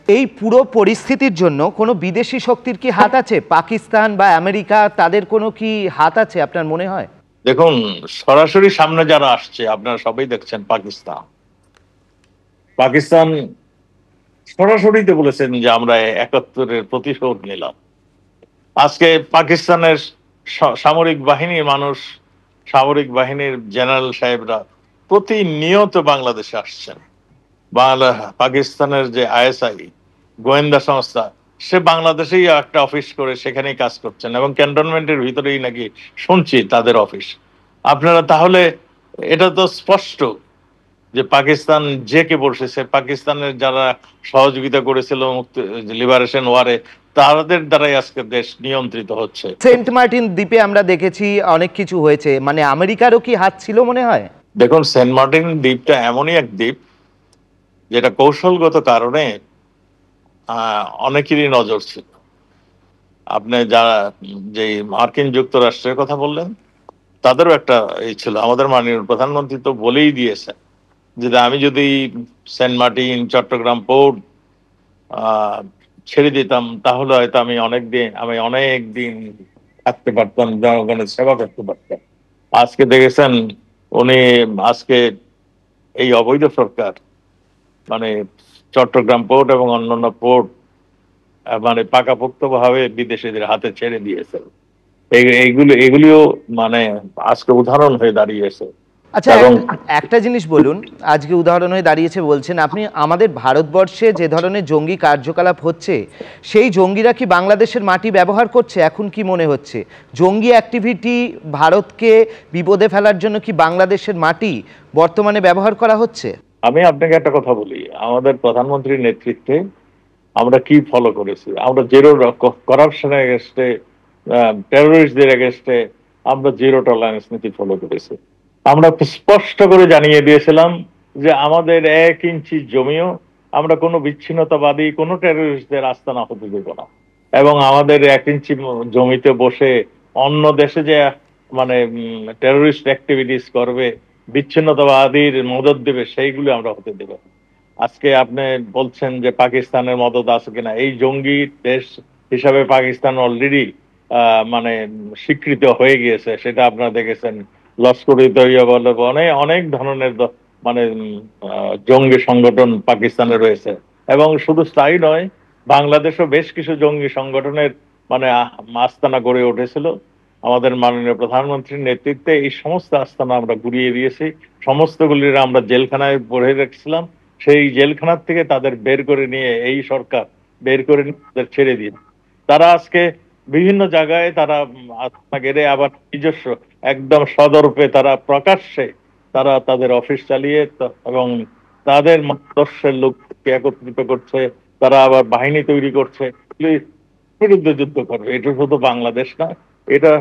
এই পুরো পরিস্থিতির জন্য কোনো বিদেশি শক্তির কি হাত আছে? পাকিস্তান বা আমেরিকা, তাদের কোনো কি হাত আছে আপনার মনে হয়? দেখুন, সরাসরি সামনে যারা আসছে আপনারা সবাই দেখছেন। পাকিস্তান পাকিস্তান সরাসরিতে বলেছেন যে আমরা ৭১-এর প্রতিশোধ নিলাম। আজকে পাকিস্তানের সামরিক বাহিনীর মানুষ, সামরিক বাহিনীর জেনারেল সাহেবরা প্রতিনিয়ত বাংলাদেশে আসছেন। পাকিস্তানের যে আইএসআই গোয়েন্দা সংস্থা, সে বাংলাদেশেই একটা অফিস করে সেখানেই কাজ করছেন এবং ক্যান্টনমেন্টের ভিতরেই নাকি শুনছি তাদের অফিস। আপনারা তাহলে এটা তো স্পষ্ট যে পাকিস্তান যে কে বসেছে, পাকিস্তানের যারা সহযোগিতা করেছিল লিবারেশন ওয়ারে, তাদের দ্বারাই আজকে দেশ নিয়ন্ত্রিত হচ্ছে। সেন্ট মার্টিন দ্বীপে আমরা দেখেছি অনেক কিছু হয়েছে, মানে আমেরিকারও কি হাত ছিল মনে হয়? দেখুন, সেন্ট মার্টিন দ্বীপটা এমনই এক দ্বীপ যেটা কৌশলগত কারণে অনেকেরই নজর ছিল। আপনি যারা যে মার্কিন যুক্তরাষ্ট্রের কথা বললেন, তাদেরও একটা এই ছিল। আমাদের মাননীয় প্রধানমন্ত্রী তো বলেই দিয়েছেন যে আমি যদি সেন্ট মার্টিন, চট্টগ্রাম পোর্ট ছেড়ে দিতাম তাহলে হয়তো আমি অনেক দিন থাকতে পারতাম, জনগণের সেবা করতে পারতাম। আজকে দেখেছেন উনি আজকে এই অবৈধ সরকার মানে চট্টগ্রাম পোর্ট এবং অন্যান্য পোর্ট মানে পাকাপোক্তভাবে বিদেশিদের হাতে ছেড়ে দিয়েছে। এগুলিও মানে আজকে উদাহরণ হয়ে দাঁড়িয়েছে। আচ্ছা, একটা জিনিস বলুন, আজকে উদাহরণ হয়ে দাঁড়িয়েছে বলছেন আপনি, আমাদের ভারতবর্ষে যে ধরনের জঙ্গি কার্যকলাপ হচ্ছে, সেই জঙ্গিরা কি বাংলাদেশের মাটি ব্যবহার করছে? এখন কি মনে হচ্ছে জঙ্গি অ্যাক্টিভিটি ভারতকে বিপদে ফেলার জন্য কি বাংলাদেশের মাটি বর্তমানে ব্যবহার করা হচ্ছে? আমি আপনাকে একটা কথা বলি, আমাদের প্রধানমন্ত্রীর নেতৃত্বে আমরা কি ফলো করেছি? আমরা জিরো করাপশনের এগেইনস্টে, টেরোরিস্টদের এগেইনস্টে আমরা জিরো টলারেন্স নীতি ফলো করেছি। আমরা স্পষ্ট করে জানিয়ে দিয়েছিলাম যে আমাদের ১ ইঞ্চি জমিও আমরা কোনো বিচ্ছিন্নতাবাদী, কোনো টেরোরিস্টদের আস্তানা হতে দেব না। এবং আমাদের ১ ইঞ্চি জমিতে বসে অন্য দেশে যে মানে টেরোরিস্ট অ্যাক্টিভিটিস করবে, বিচ্ছিন্নতাবাদীর মদত দেবে, সেইগুলো আমরা হতে দেব। আজকে আপনি বলছেন যে পাকিস্তানের মদত আছে কিনা, এই জঙ্গি দেশ হিসাবে পাকিস্তান অলরেডি মানে স্বীকৃত হয়ে গিয়েছে। সেটা আপনারা দেখেছেন, লস্কর-ই তৈয়বা বলে অনেক ধরনের মানে জঙ্গি সংগঠন পাকিস্তানে রয়েছে। এবং শুধু তাই নয়, বাংলাদেশও বেশ কিছু জঙ্গি সংগঠনের মানে আস্তানা গড়ে উঠেছিল। আমাদের মাননীয় প্রধানমন্ত্রীর নেতৃত্বে এই সমস্ত আস্তানা আমরা গুড়িয়ে দিয়েছি। সমস্তগুলির আমরা জেলখানায় ভরে রেখেছিলাম। সেই জেলখানার থেকে তাদের বের করে নিয়ে এই সরকার বের করে নিয়ে তাদের ছেড়ে দিন। তারা আজকে বিভিন্ন জায়গায় তারা আস্তানা গেড়ে আবার নিজস্ব একদম সদর্পে তারা প্রকাশ্যে তারা তাদের অফিস চালিয়ে এবং তাদের মতাদর্শের লোককে একত্রিত করছে। তারা আবার বাহিনী তৈরি করছে, বিরুদ্ধে যুদ্ধ করবে। এটা শুধু বাংলাদেশ না, এটা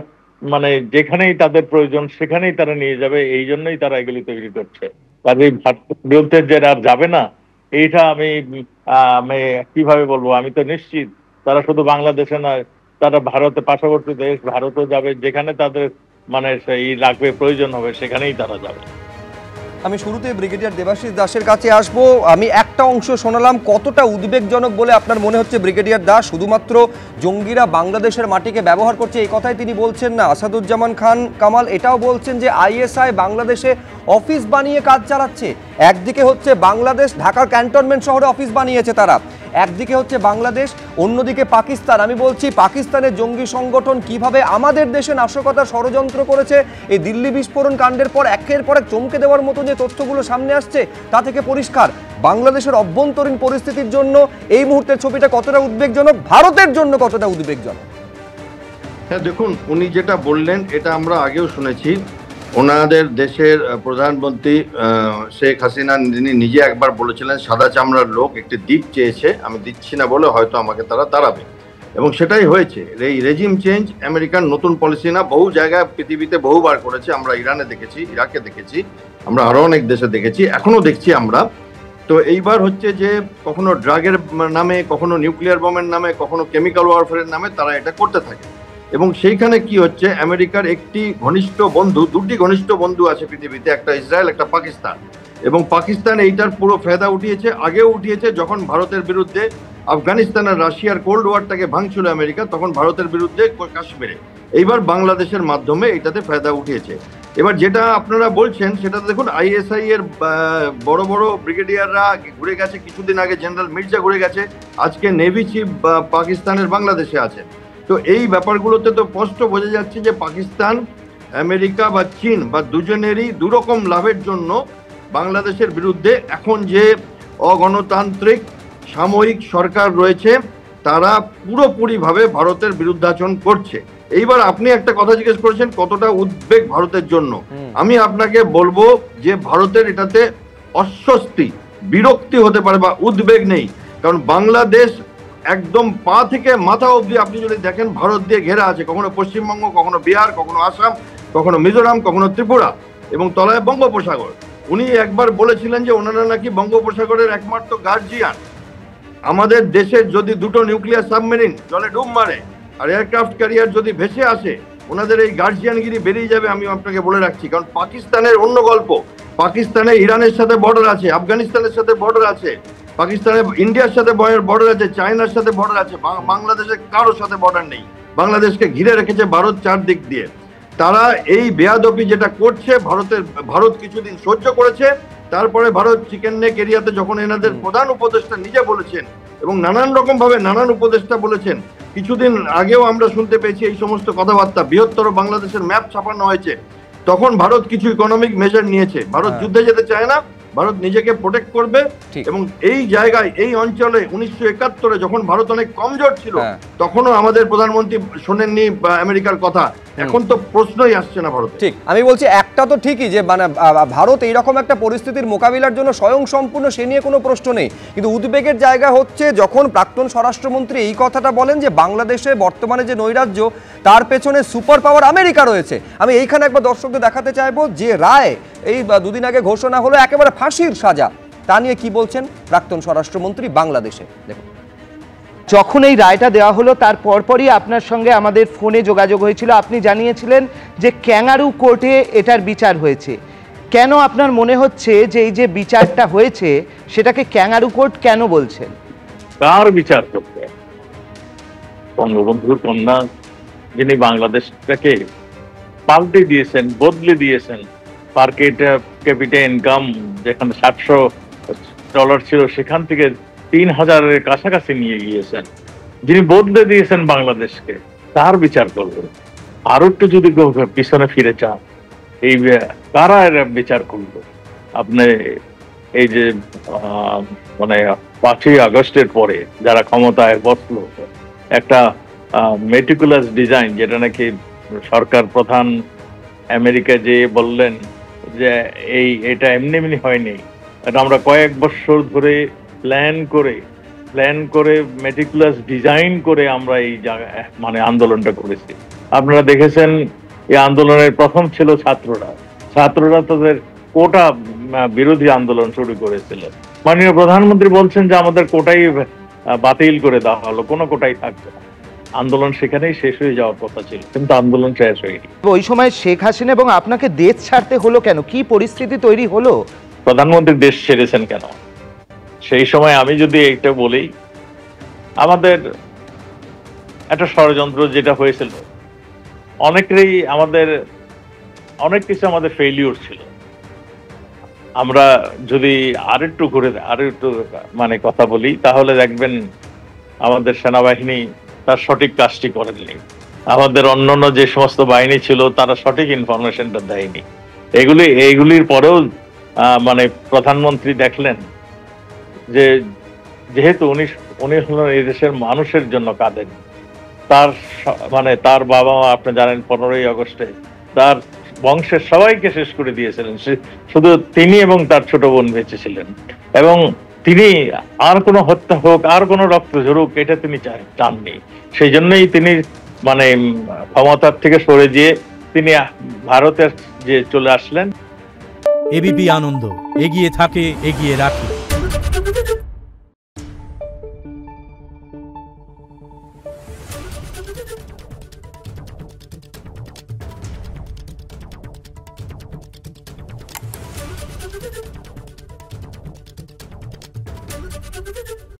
মানে যেখানেই তাদের প্রয়োজন সেখানেই তারা নিয়ে যাবে। এই জন্যই তারা এগুলি তৈরি করছে। কাজে ভারতের বিরুদ্ধে যে আর যাবে না, এইটা আমি আমি কিভাবে বলবো? আমি তো নিশ্চিত তারা শুধু বাংলাদেশে নয়, তারা ভারতে, পার্শ্ববর্তী দেশ ভারতও যাবে। যেখানে তাদের মানে সেই লাগবে, প্রয়োজন হবে, সেখানেই তারা যাবে। আমি শুরুতে ব্রিগেডিয়ার দেবাশিস দাসের কাছে আসব। আমি একটা অংশ শোনালাম, কতটা উদ্বেগজনক বলে আপনার মনে হচ্ছে ব্রিগেডিয়ার দাস? শুধুমাত্র জঙ্গিরা বাংলাদেশের মাটিকে ব্যবহার করছে এই কথাই তিনি বলছেন না, আসাদুজ্জামান খান কামাল এটাও বলছেন যে আইএসআই বাংলাদেশে অফিস বানিয়ে কাজ চালাচ্ছে। একদিকে হচ্ছে বাংলাদেশ ঢাকার ক্যান্টনমেন্ট শহরে অফিস বানিয়েছে তারা, একদিকে হচ্ছে বাংলাদেশ, অন্যদিকে পাকিস্তান। আমি বলছি পাকিস্তানের জঙ্গি সংগঠন কিভাবে আমাদের দেশে নাশকতার ষড়যন্ত্র করেছে, এই দিল্লি বিস্ফোরণ কাণ্ডের পর একের পর এক চমকে দেওয়ার মতো যে তথ্যগুলো সামনে আসছে তা থেকে পরিষ্কার বাংলাদেশের অভ্যন্তরীণ পরিস্থিতির জন্য এই মুহূর্তের ছবিটা কতটা উদ্বেগজনক, ভারতের জন্য কতটা উদ্বেগজনক। হ্যাঁ দেখুন, উনি যেটা বললেন এটা আমরা আগেও শুনেছি। ওনাদের দেশের প্রধানমন্ত্রী শেখ হাসিনা তিনি নিজে একবার বলেছিলেন সাদা চামড়ার লোক একটি দ্বীপ চেয়েছে, আমি দিচ্ছি না বলে হয়তো আমাকে তারা তাড়াবে, এবং সেটাই হয়েছে। এই রেজিম চেঞ্জ আমেরিকার নতুন পলিসি না, বহু জায়গায় পৃথিবীতে বহুবার করেছে। আমরা ইরানে দেখেছি, ইরাকে দেখেছি, আমরা আরো অনেক দেশে দেখেছি, এখনো দেখছি আমরা। তো এইবার হচ্ছে যে কখনো ড্রাগের নামে, কখনো নিউক্লিয়ার বোমের নামে, কখনো কেমিক্যাল ওয়ারফেয়ারের নামে তারা এটা করতে থাকে। এবং সেইখানে কি হচ্ছে, আমেরিকার একটি ঘনিষ্ঠ বন্ধু, দুটি ঘনিষ্ঠ বন্ধু আছে পৃথিবীতে, একটা ইসরায়েল, একটা পাকিস্তান। এবং পাকিস্তান এইটার পুরো ফায়দা উঠিয়েছে, আগেও উঠিয়েছে। যখন ভারতের বিরুদ্ধে আফগানিস্তান আর রাশিয়ার কোল্ড ওয়ারটাকে ভাঙছিল আমেরিকা, তখন ভারতের বিরুদ্ধে কাশ্মীরে, এইবার বাংলাদেশের মাধ্যমে এটাতে ফায়দা উঠিয়েছে। এবার যেটা আপনারা বলছেন সেটা দেখুন, আইএসআই এর বড় বড় ব্রিগেডিয়াররা ঘুরে গেছে, কিছুদিন আগে জেনারেল মির্জা ঘুরে গেছে, আজকে নেভি চিফ পাকিস্তানের বাংলাদেশে আছেন। তো এই ব্যাপারগুলোতে তো স্পষ্ট বোঝা যাচ্ছে যে পাকিস্তান, আমেরিকা বা চীন বা দুজনেরই দুরকম লাভের জন্য বাংলাদেশের বিরুদ্ধে এখন যে অগণতান্ত্রিক সাময়িক সরকার রয়েছে তারা পুরোপুরিভাবে ভারতের বিরুদ্ধাচরণ করছে। এইবার আপনি একটা কথা জিজ্ঞেস করেছেন কতটা উদ্বেগ ভারতের জন্য। আমি আপনাকে বলবো যে ভারতের এটাতে অস্বস্তি, বিরক্তি হতে পারে, বা উদ্বেগ নেই। কারণ বাংলাদেশ একদম পা থেকে মাথা অবধি আপনি যদি দেখেন ভারত দিয়ে ঘেরা আছে, কখনো পশ্চিমবঙ্গ, কখনো বিহার, কখনো আসাম, কখনো মিজোরাম, কখনো ত্রিপুরা, এবং তলায় বঙ্গোপসাগর। উনি একবার বলেছিলেন যে ওনারা নাকি বঙ্গোপসাগরের একমাত্র গার্জিয়ান। আমাদের দেশের যদি দুটো নিউক্লিয়ার সাবমেরিন জলে ডুব মারে আর এয়ারক্রাফট ক্যারিয়ার যদি ভেসে আসে, ওনাদের এই গার্জিয়ানগিরি বেরিয়ে যাবে, আমি আপনাকে বলে রাখছি। কারণ পাকিস্তানের অন্য গল্প, পাকিস্তানে ইরানের সাথে বর্ডার আছে, আফগানিস্তানের সাথে বর্ডার আছে, পাকিস্তানে ইন্ডিয়ার সাথে বর্ডার আছে, চায়নার সাথে বর্ডার আছে, বাংলাদেশের কারোর সাথে বর্ডার নেই। বাংলাদেশকে ঘিরে রেখেছে ভারত চারদিক দিয়ে। তারা এই বেয়াদবি যেটা করছে, ভারত কিছুদিন সহ্য করেছে, তারপরে ভারত চিকেন নেক এরিয়াতে যখন এনাদের প্রধান উপদেষ্টা নিজে বলেছেন এবং নানান রকম ভাবে নানান উপদেষ্টা বলেছেন, কিছুদিন আগেও আমরা শুনতে পেয়েছি এই সমস্ত কথাবার্তা, বৃহত্তর বাংলাদেশের ম্যাপ ছাপানো হয়েছে, তখন ভারত কিছু ইকোনমিক মেজার নিয়েছে। ভারত যুদ্ধে যেতে চায় না, ভারত নিজেকে প্রোটেক্ট করবে। এবং এই জায়গায়, এই অঞ্চলে 1971-এ যখন ভারত অনেক কমজোর ছিল, তখনও আমাদের প্রধানমন্ত্রী শোনেননি আমেরিকার কথা। এখন তো প্রশ্নই আসছে না ভারত। ঠিক, আমি বলছি একটা তো ঠিকই যে মানে ভারত এইরকম একটা পরিস্থিতির মোকাবিলার জন্য স্বয়ংসম্পূর্ণ, সে নিয়ে কোনো প্রশ্ন নেই। কিন্তু উদ্বেগের জায়গা হচ্ছে যখন প্রাক্তন স্বরাষ্ট্রমন্ত্রী এই কথাটা বলেন যে বাংলাদেশে বর্তমানে যে নৈরাজ্য তার পেছনে সুপার পাওয়ার আমেরিকা রয়েছে। আমি এইখানে একবার দর্শকদের দেখাতে চাইবো যে রায় এই দুদিন আগে ঘোষণা হলো একেবারে ফাঁসির সাজা, তা নিয়ে কি বলছেন প্রাক্তন স্বরাষ্ট্রমন্ত্রী বাংলাদেশে, দেখুন। যখন এই রায়টা দেওয়া হলো তার পরপরই আপনার সঙ্গে আমাদের ফোনে যোগাযোগ হয়েছিল, আপনি জানিয়েছিলেন যে ক্যাঙ্গারু কোর্টে এটার বিচার হয়েছে। কেন আপনার মনে হচ্ছে যে এই যে বিচারটা হয়েছে সেটাকে ক্যাঙ্গারু কোর্ট কেন বলছেন? কার বিচার করতে? বঙ্গবন্ধুর কন্যা যিনি বাংলাদেশটাকে পাল্টে দিয়েছেন, বদলে দিয়েছেন, পার ক্যাপিটা ইনকাম যেখানে $700 ছিল সেখান থেকে 3000-এর কাছাকাছি নিয়ে গিয়েছেন, যিনি বদলে দিয়েছেন বাংলাদেশকে, তার বিচার করবেন। আরো একটু যদি পিছনে ফিরে চান, এই কারা এর বিচার করলো? আপনি এই যে মানে 5ই আগস্টের পরে যারা ক্ষমতায় বসলো, একটা মেটিকুলাস ডিজাইন, যেটা নাকি সরকার প্রধান আমেরিকা যে বললেন যে এটা এমনি এমনি হয়নি, এটা আমরা কয়েক বছর ধরে প্ল্যান করে মেটিকুলাস ডিজাইন করে আমরা এই মানে আন্দোলনটা করেছি। আপনারা দেখেছেন এই আন্দোলনের প্রথম ছিল ছাত্ররা তাদের কোটা বিরোধী আন্দোলন শুরু করেছিল। মাননীয় প্রধানমন্ত্রী বলছেন যে আমাদের কোটাই বাতিল করে দেওয়া হলো, কোনো কোটাই থাকবে না। আন্দোলন সেখানেই শেষ হয়ে যাওয়ার কথা ছিল, কিন্তু আন্দোলন শেষ হয়নি। ওই সময় শেখ হাসিনা এবং আপনাকে দেশ ছাড়তে হলো কেন? কি পরিস্থিতি তৈরি হলো? প্রধানমন্ত্রী দেশ ছেড়েছেন কেন সেই সময়? আমি যদি এটা বলি, আমাদের একটা ষড়যন্ত্র যেটা হয়েছিল, অনেক কিছু আমাদের ফেইলিউর ছিল। আমরা যদি আরেকটু মানে কথা বলি, তাহলে দেখবেন আমাদের সেনাবাহিনী তার সঠিক কাজটি করেননি। আমাদের অন্যান্য যে সমস্ত বাহিনী ছিল তারা সঠিক ইনফরমেশনটা দেয়নি। এইগুলির পরেও মানে প্রধানমন্ত্রী দেখলেন যে যেহেতু উনি হলেন এই দেশের মানুষের জন্য কাঁদেন। তার বাবা মা, আপনি জানেন, 15ই আগস্টে তার বংশের সবাইকে শেষ করে দিয়েছিলেন, শুধু তিনি এবং তার ছোট বোন বেঁচে ছিলেন। এবং তিনি আর কোনো হত্যা হোক, আর কোনো রক্ত ঝরুক, এটা তিনি চাননি। সেই জন্যই তিনি মানে ক্ষমতার থেকে সরে গিয়ে তিনি ভারতের যে চলে আসলেন। এবিপি আনন্দ, এগিয়ে থাকে, এগিয়ে রাখে। Thank you.